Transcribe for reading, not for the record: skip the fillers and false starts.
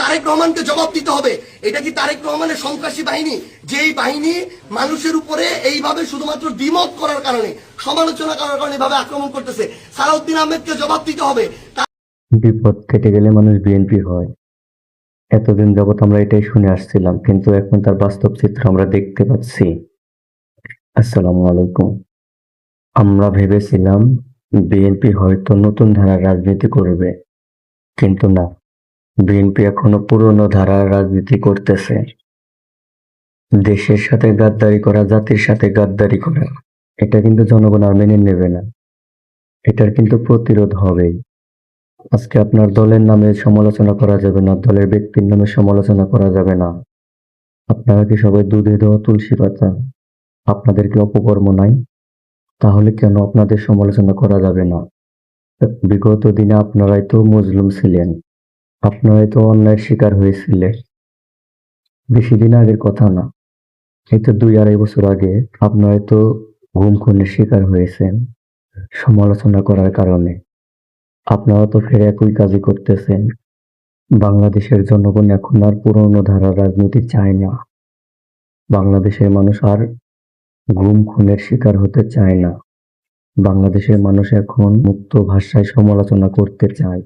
তারেক রহমানকে জবাব দিতে হবে। এটা কি তারেক রহমানের সন্ত্রাসী বাহিনী, যেই বাহিনী মানুষের উপরে এইভাবে শুধুমাত্র দ্বিমত করার কারণে, সমালোচনা করার কারণে এভাবে আক্রমণ করতেছে? সালাউদ্দিন আহমেদকে জবাব দিতে হবে। বিপদ কেটে গেলে মানুষ বিএনপি হয়, এতদিন যাবৎ আমরা এটাই শুনে আসছিলাম, কিন্তু এখন তার বাস্তব চিত্র আমরা দেখতে পাচ্ছি। আসসালামু আলাইকুম। আমরা ভেবেছিলাম বিএনপি হয়তো নতুন ধারার রাজনীতি করবে, কিন্তু না, বিএনপি এখনো পুরনো ধারার রাজনীতি করতেছে। দেশের সাথে গাদ্দারি করা, জাতির সাথে গাদ্দারি করা, এটা কিন্তু জনগণ আর মেনে নেবে না। এটার কিন্তু প্রতিরোধ হবেই। আজকে আপনার দলের নামে সমালোচনা করা যাবে না, দলের ব্যক্তির নামে সমালোচনা করা যাবে না। আপনারা কি সবাই দুধে দেওয়া তুলসী পাতা? আপনাদের কি অপকর্ম নাই? তাহলে কেন আপনাদের সমালোচনা করা যাবে না? বিগত দিনে আপনারাই তো মজলুম ছিলেন, আপনারাই তো অন্যায়ের শিকার হয়েছিলেন। বেশি দিন আগের কথা না, এই তো 2-2.5 বছর আগে আপনারাই তো গুম খুনের শিকার হয়েছেন সমালোচনা করার কারণে। আপনারা তো ফের একই কাজই করতেছেন। বাংলাদেশের জনগণ এখন আর পুরনো ধারার রাজনীতি চায় না। বাংলাদেশের মানুষ আর গুম খুনের শিকার হতে চায় না। বাংলাদেশের মানুষ এখন মুক্ত ভাষায় সমালোচনা করতে চায়।